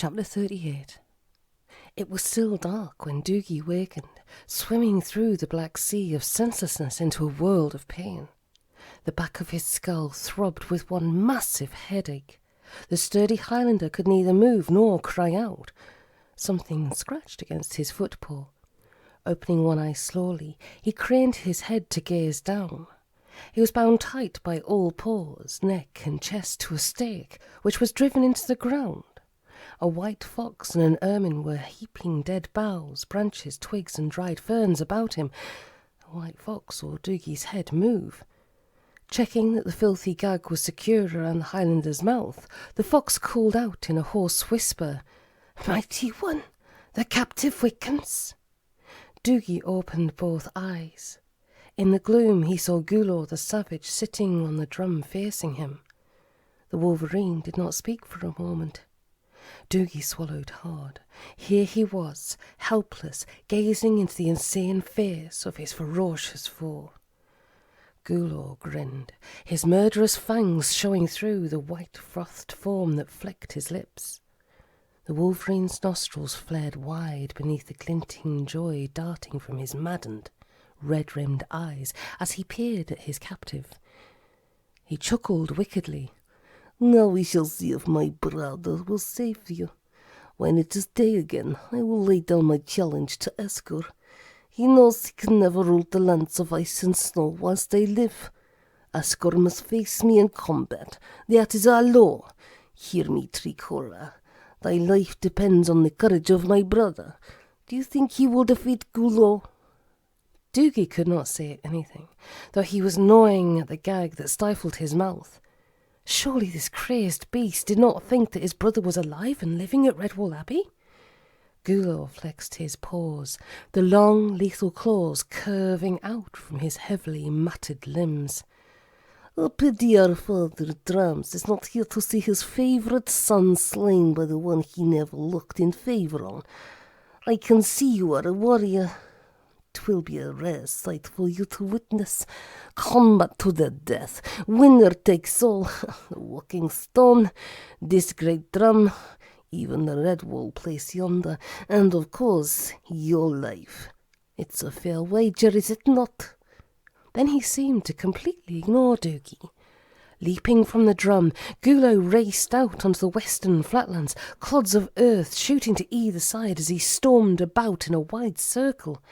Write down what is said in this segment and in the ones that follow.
Chapter 38. It was still dark when Doogy wakened, swimming through the black sea of senselessness into a world of pain. The back of his skull throbbed with one massive headache. The sturdy Highlander could neither move nor cry out. Something scratched against his footpaw. Opening one eye slowly, he craned his head to gaze down. He was bound tight by all paws, neck and chest to a stake, which was driven into the ground. A white fox and an ermine were heaping dead boughs, branches, twigs and dried ferns about him. The white fox saw Doogy's head move. Checking that the filthy gag was secure around the Highlander's mouth, the fox called out in a hoarse whisper, "Mighty one, the captive wakens." Doogy opened both eyes. In the gloom he saw Gulo the Savage sitting on the drum facing him. The wolverine did not speak for a moment. Doogy swallowed hard. Here he was, helpless, gazing into the insane face of his ferocious foe. Gulo grinned, his murderous fangs showing through the white frothed foam that flecked his lips. The wolverine's nostrils flared wide beneath the glinting joy darting from his maddened, red-rimmed eyes as he peered at his captive. He chuckled wickedly. "Now we shall see if my brother will save you. When it is day again, I will lay down my challenge to Eskur. He knows he can never rule the lands of ice and snow whilst they live. Eskur must face me in combat. That is our law. Hear me, Tricora. Thy life depends on the courage of my brother. Do you think he will defeat Gulo?" Doogy could not say anything, though he was gnawing at the gag that stifled his mouth. Surely this crazed beast did not think that his brother was alive and living at Redwall Abbey? Gulo flexed his paws, the long, lethal claws curving out from his heavily matted limbs. "A pity our father Dramz is not here to see his favourite son slain by the one he never looked in favour on. I can see you are a warrior. 'Twill be a rare sight for you to witness. Combat to the death. Winner takes all. The walking stone, this great drum, even the Redwall place yonder, and of course your life. It's a fair wager, is it not?" Then he seemed to completely ignore Doogy. Leaping from the drum, Gulo raced out onto the western flatlands, clods of earth shooting to either side as he stormed about in a wide circle.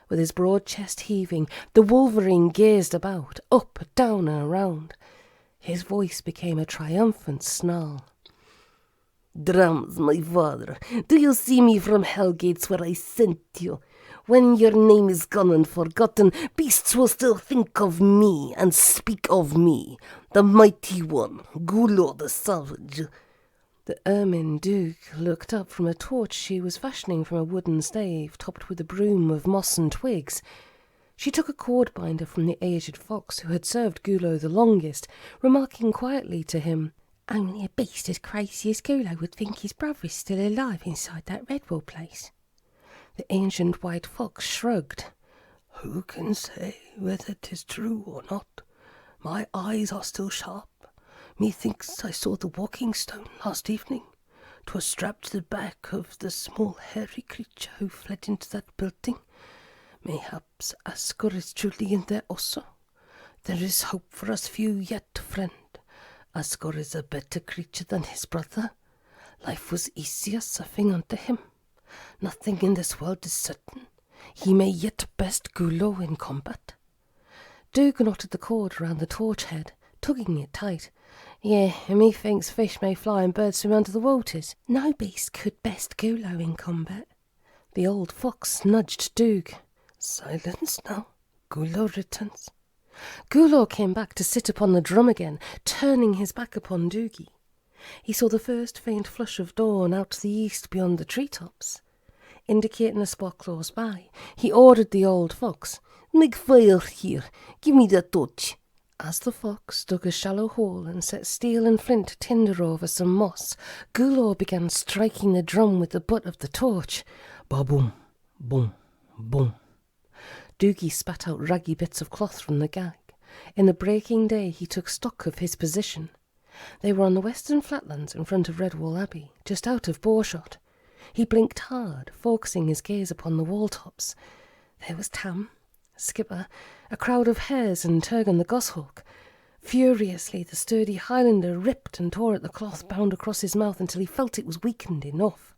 With his broad chest heaving, the wolverine gazed about, up, down and around. His voice became a triumphant snarl. "Dramz, my father, do you see me from Hellgates where I sent you? When your name is gone and forgotten, beasts will still think of me and speak of me, the mighty one, Gulo the Savage." The ermine Doog looked up from a torch she was fashioning from a wooden stave topped with a broom of moss and twigs. She took a cord binder from the aged fox who had served Gulo the longest, remarking quietly to him, "Only a beast as crazy as Gulo would think his brother is still alive inside that Redwall place." The ancient white fox shrugged. "Who can say whether 'tis true or not? My eyes are still sharp. Methinks I saw the walking stone last evening. 'Twas strapped to the back of the small hairy creature who fled into that building. Mayhaps Eskur is truly in there also. There is hope for us few yet, friend. Eskur is a better creature than his brother. Life was easier suffering unto him. Nothing in this world is certain. He may yet best Gulo in combat." Doog knotted the cord around the torch head, tugging it tight. "Yea, and methinks fish may fly and birds swim under the waters. No beast could best Gulo in combat." The old fox nudged Doog. "Silence now. Gulo returns." Gulo came back to sit upon the drum again, turning his back upon Doogy. He saw the first faint flush of dawn out to the east beyond the treetops. Indicating a spot close by, he ordered the old fox, "Make fire here. Give me that torch." As the fox dug a shallow hole and set steel and flint tinder over some moss, Gulo began striking the drum with the butt of the torch. Ba-boom, boom, boom. Doogy spat out raggy bits of cloth from the gag. In the breaking day he took stock of his position. They were on the western flatlands in front of Redwall Abbey, just out of bow-shot. He blinked hard, focusing his gaze upon the wall-tops. There was Tam, Skipper, a crowd of hares and Turgon the goshawk. Furiously, the sturdy Highlander ripped and tore at the cloth bound across his mouth until he felt it was weakened enough.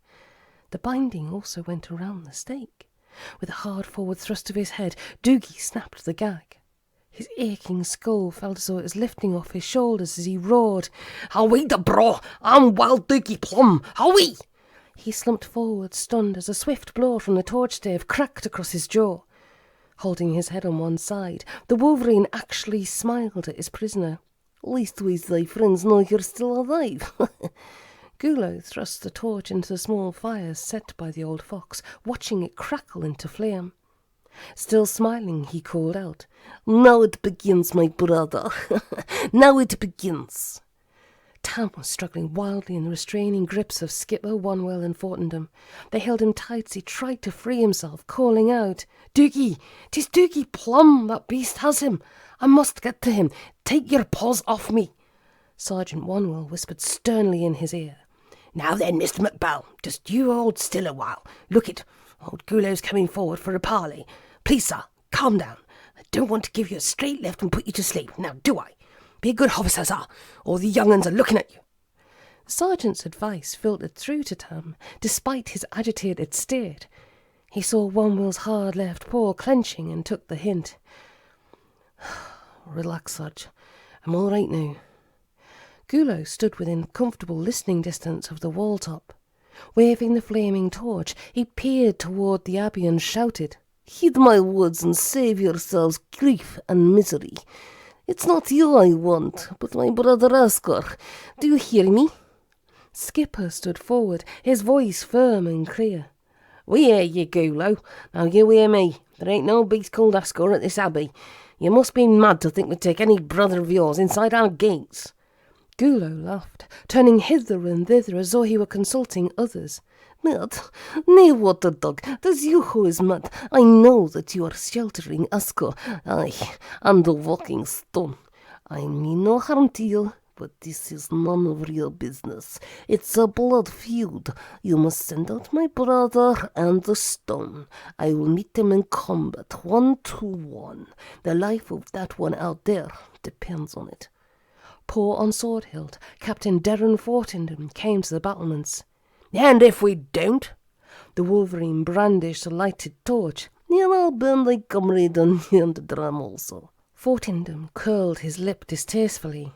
The binding also went around the stake. With a hard forward thrust of his head, Doogy snapped the gag. His aching skull felt as though it was lifting off his shoulders as he roared, "Howie the bro! I'm Wild Doogy Plumm! Howie!" He slumped forward, stunned, as a swift blow from the torch stave cracked across his jaw. Holding his head on one side, the wolverine actually smiled at his prisoner. "Leastways thy friends know you're still alive." Gulo thrust the torch into the small fire set by the old fox, watching it crackle into flame. Still smiling, he called out, "Now it begins, my brother. Now it begins." Tam was struggling wildly in the restraining grips of Skipper, Onewell and Fortendam. They held him tight as he tried to free himself, calling out, "Doogy! 'Tis Doogy Plumm! That beast has him! I must get to him! Take your paws off me!" Sergeant Onewell whispered sternly in his ear, "Now then, Mr. MacBurl, just you hold still a while. Look it, old Gulo's coming forward for a parley. Please, sir, calm down. I don't want to give you a straight lift and put you to sleep, now do I? Be a good officer, sir, or the young uns are looking at you." The sergeant's advice filtered through to Tam, despite his agitated state. He saw Onewell's hard left paw clenching and took the hint. "Relax, Sarge. I'm all right now." Gulo stood within comfortable listening distance of the wall top. Waving the flaming torch, he peered toward the abbey and shouted, "Heed my words and save yourselves grief and misery. It's not you I want, but my brother Oscar. Do you hear me?" Skipper stood forward, his voice firm and clear. "We hear you, Gulo. Now you hear me. There ain't no beast called Oscar at this abbey. You must be mad to think we'd take any brother of yours inside our gates." Gulo laughed, turning hither and thither as though he were consulting others. "Mad? Nay, water dog, 'tis you who is mad. I know that you are sheltering Oscar, aye, and the walking stone. I mean no harm to you, but this is none of your business. It's a blood feud. You must send out my brother and the stone. I will meet them in combat, 1-to-1. The life of that one out there depends on it." Paw on sword hilt, Captain Darren Fortendam came to the battlements. "And if we don't?" The wolverine brandished a lighted torch. "Then I'll burn thy comrade on the drum also." Fortendam curled his lip distastefully.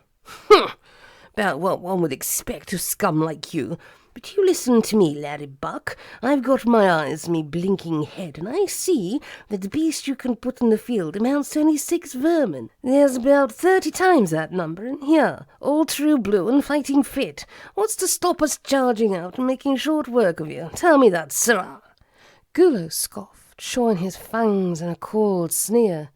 "About what one would expect of scum like you. But you listen to me, Larry Buck. I've got my eyes, me blinking head, and I see that the beast you can put in the field amounts to only 6 vermin. There's about 30 times that number in here, all true blue and fighting fit. What's to stop us charging out and making short work of you? Tell me that, sirrah." Gulo scoffed, showing his fangs in a cold sneer.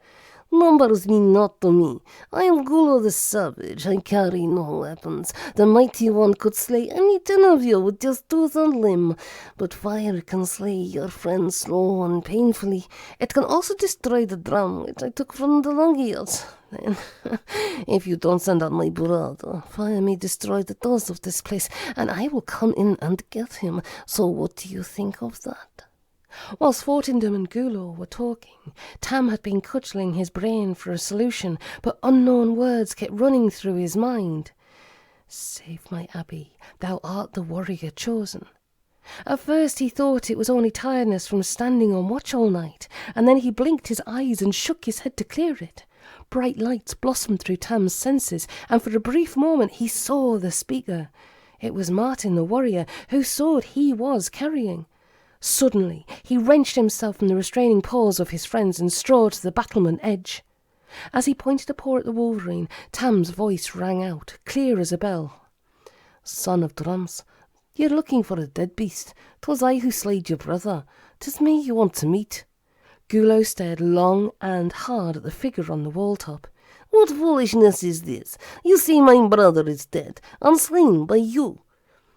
"Numbers mean naught to me. I am Gulo the Savage. I carry no weapons. The mighty one could slay any 10 of you with just tooth and limb. But fire can slay your friends slow and painfully. It can also destroy the drum which I took from the Longios. Then, if you don't send out my brother, fire may destroy the doors of this place, and I will come in and get him. So what do you think of that?" Whilst Fortendam and Gulo were talking, Tam had been cudgelling his brain for a solution, but unknown words kept running through his mind. "Save my abbey, thou art the warrior chosen." At first he thought it was only tiredness from standing on watch all night, and then he blinked his eyes and shook his head to clear it. Bright lights blossomed through Tam's senses, and for a brief moment he saw the speaker. It was Martin the warrior, whose sword he was carrying. Suddenly, he wrenched himself from the restraining paws of his friends and strode to the battlement edge. As he pointed a paw at the wolverine, Tam's voice rang out, clear as a bell. "Son of Dramz, you're looking for a dead beast. 'Twas I who slayed your brother. 'Tis me you want to meet." Gulo stared long and hard at the figure on the wall top. "What foolishness is this? You see my brother is dead, and slain by you."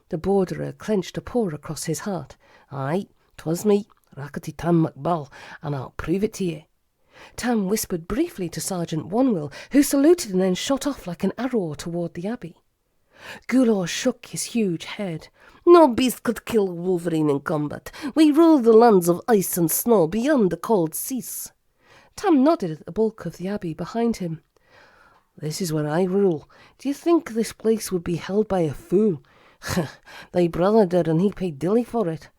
The borderer clenched a paw across his heart. "Aye, 'twas me, Rakkety Tam MacBurl, and I'll prove it to ye." Tam whispered briefly to Sergeant Onewell, who saluted and then shot off like an arrow toward the abbey. Gulo shook his huge head. No beast could kill a wolverine in combat. We rule the lands of ice and snow beyond the cold seas. Tam nodded at the bulk of the abbey behind him. This is where I rule. Do you think this place would be held by a fool? Thy brother did, and he paid dilly for it.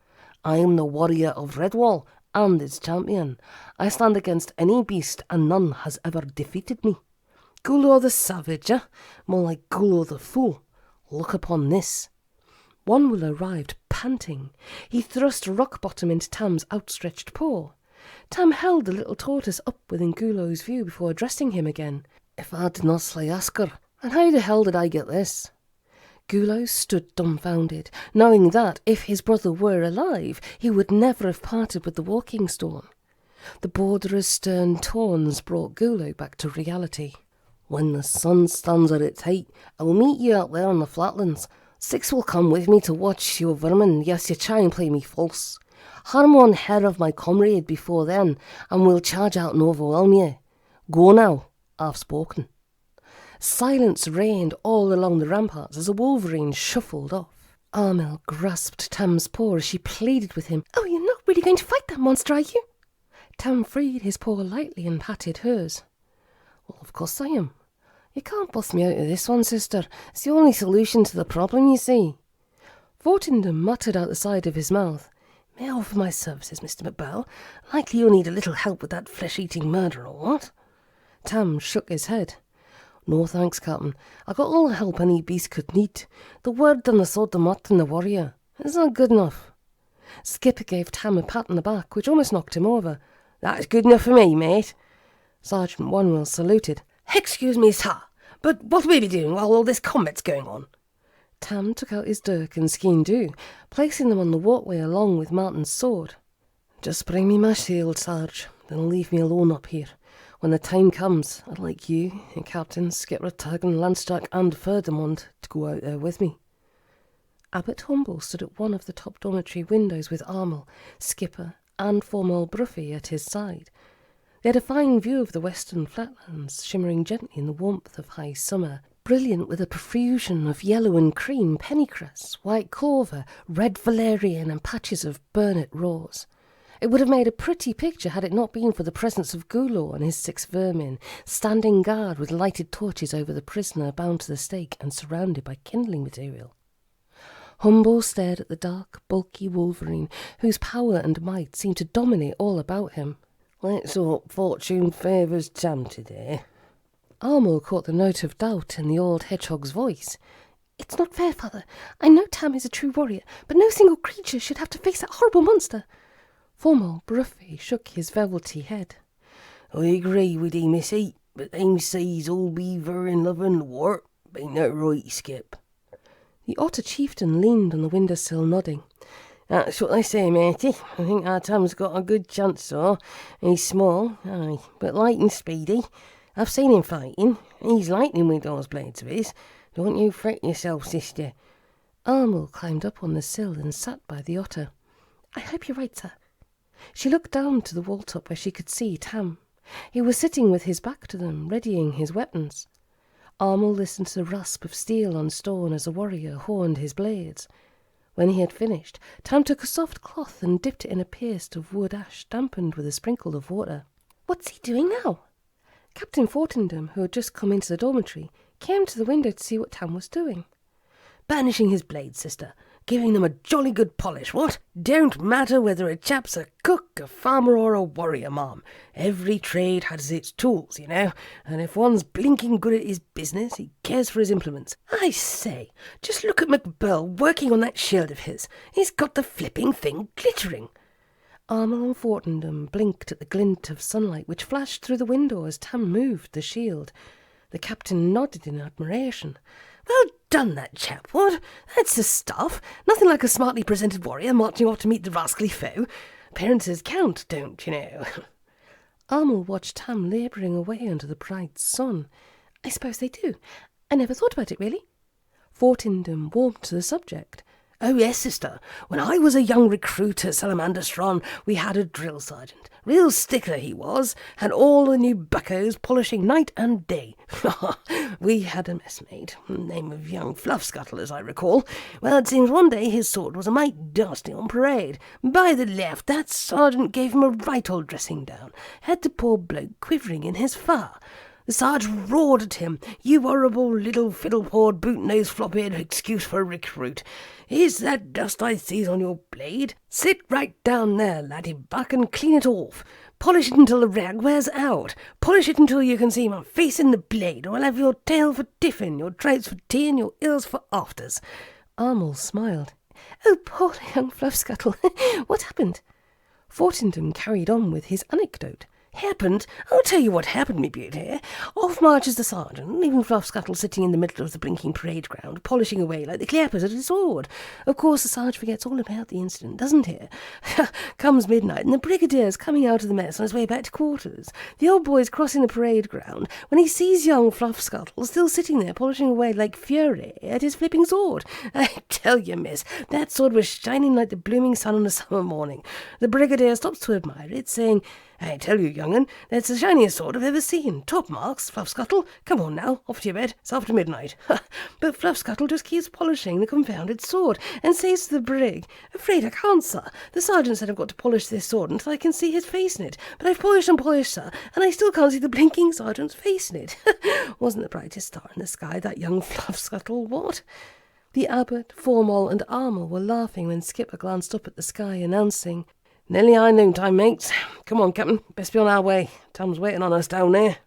I am the warrior of Redwall, and its champion. I stand against any beast, and none has ever defeated me. Gulo the Savage, eh? More like Gulo the Fool. Look upon this. One will arrived, panting. He thrust rock bottom into Tam's outstretched paw. Tam held the little tortoise up within Gulo's view before addressing him again. If I did not slay Asker, and how the hell did I get this? Gulo stood dumbfounded, knowing that, if his brother were alive, he would never have parted with the walking stone. The borderer's stern tones brought Gulo back to reality. When the sun stands at its height, I will meet you out there on the flatlands. 6 will come with me to watch your vermin. Yes, you try and play me false. Harm one hair of my comrade before then, and we'll charge out and overwhelm you. Go now, I've spoken. Silence reigned all along the ramparts as a wolverine shuffled off. Armel grasped Tam's paw as she pleaded with him. Oh, you're not really going to fight that monster, are you? Tam freed his paw lightly and patted hers. Well, of course I am. You can't bust me out of this one, sister. It's the only solution to the problem, you see. Fortendam muttered out the side of his mouth. May I offer my services, Mr. MacBurl? Likely you'll need a little help with that flesh-eating murderer, what? Tam shook his head. No thanks, Captain. I got all the help any beast could need. The word and the sword, the mutt and the warrior. It's not good enough. Skipper gave Tam a pat on the back, which almost knocked him over. That's good enough for me, mate. Sergeant Onewell saluted. Excuse me, sir, but what will we be doing while all this combat's going on? Tam took out his dirk and skeen-doo, placing them on the walkway along with Martin's sword. Just bring me my shield, Sarge, then leave me alone up here. When the time comes, I'd like you, and Captain, Skipper, Tuggan, Landstrack and Ferdinand to go out there with me. Abbot Humble stood at one of the top dormitory windows with Armel, Skipper and Formal Bruffy at his side. They had a fine view of the western flatlands, shimmering gently in the warmth of high summer, brilliant with a profusion of yellow and cream pennycress, white clover, red valerian and patches of burnet rose. It would have made a pretty picture had it not been for the presence of Gulo and his 6 vermin, standing guard with lighted torches over the prisoner bound to the stake and surrounded by kindling material. Humble stared at the dark, bulky wolverine, whose power and might seemed to dominate all about him. Let's hope fortune favours Tam today. Armel caught the note of doubt in the old hedgehog's voice. It's not fair, Father. I know Tam is a true warrior, but no single creature should have to face that horrible monster. Formal Bruffy shook his velvety head. I agree with thee, missy, but them sees all beaver and loving war. Ain't that right, Skip? The otter chieftain leaned on the windowsill, nodding. That's what they say, matey. I think our Tam's got a good chance, so. He's small, aye, but light and speedy. I've seen him fighting. He's lightning with those blades of his. Don't you fret yourself, sister. Armel climbed up on the sill and sat by the otter. I hope you're right, sir. She looked down to the wall-top where she could see Tam. He was sitting with his back to them, readying his weapons. Armel listened to the rasp of steel on stone as the warrior horned his blades. When he had finished, Tam took a soft cloth and dipped it in a paste of wood ash dampened with a sprinkle of water. What's he doing now? Captain Fortendam, who had just come into the dormitory, came to the window to see what Tam was doing. Burnishing his blades, sister. Giving them a jolly good polish, what? Don't matter whether a chap's a cook, a farmer or a warrior, ma'am. Every trade has its tools, you know, and if one's blinking good at his business, he cares for his implements. I say, just look at MacBurl working on that shield of his. He's got the flipping thing glittering. Armel and Fortendam blinked at the glint of sunlight which flashed through the window as Tam moved the shield. The captain nodded in admiration. Well done, that chap, what? That's the stuff. Nothing like a smartly presented warrior marching off to meet the rascally foe. Appearances count, don't you know? Armel watched Tam labouring away under the bright sun. I suppose they do. I never thought about it, really. Fortendam warmed to the subject. Oh, yes, sister. When I was a young recruit at Salamanderstron, we had a drill sergeant. Real stickler he was, had all the new buckos polishing night and day. We had a messmate, name of young Fluffscuttle, as I recall. Well, it seems one day his sword was a mite dusty on parade. By the left, that sergeant gave him a right old dressing down. Had the poor bloke quivering in his fur. The sarge roared at him, "You horrible little fiddle-pawed, boot-nosed, flop-eared excuse for a recruit. Is that dust I sees on your blade? Sit right down there, laddie buck, and clean it off. Polish it until the rag wears out. Polish it until you can see my face in the blade, or I'll have your tail for tiffin, your trouts for tea, and your eels for afters." Armel smiled. "Oh, poor young Fluffscuttle. What happened?" Fortington carried on with his anecdote. "Happened? I'll tell you what happened, me beauty. Off marches the sergeant, leaving Fluffscuttle sitting in the middle of the blinking parade ground, polishing away like the clappers at his sword. Of course, the sergeant forgets all about the incident, doesn't he? Comes midnight, and the brigadier's coming out of the mess on his way back to quarters. The old boy's crossing the parade ground when he sees young Fluffscuttle still sitting there polishing away like fury at his flipping sword. I tell you, miss, that sword was shining like the blooming sun on a summer morning. The brigadier stops to admire it, saying, 'I tell you, young'un, that's the shiniest sword I've ever seen. Top marks, Fluffscuttle. Come on now, off to your bed. It's after midnight.' But Fluffscuttle just keeps polishing the confounded sword, and says to the brig, 'Afraid I can't, sir. The sergeant said I've got to polish this sword until I can see his face in it. But I've polished and polished, sir, and I still can't see the blinking sergeant's face in it.' Wasn't the brightest star in the sky, that young Fluffscuttle, what?" The abbot, Formol, and Armel were laughing when Skipper glanced up at the sky, announcing, "Nearly high noon time, mates. Come on, Captain. Best be on our way. Tam's waiting on us down there."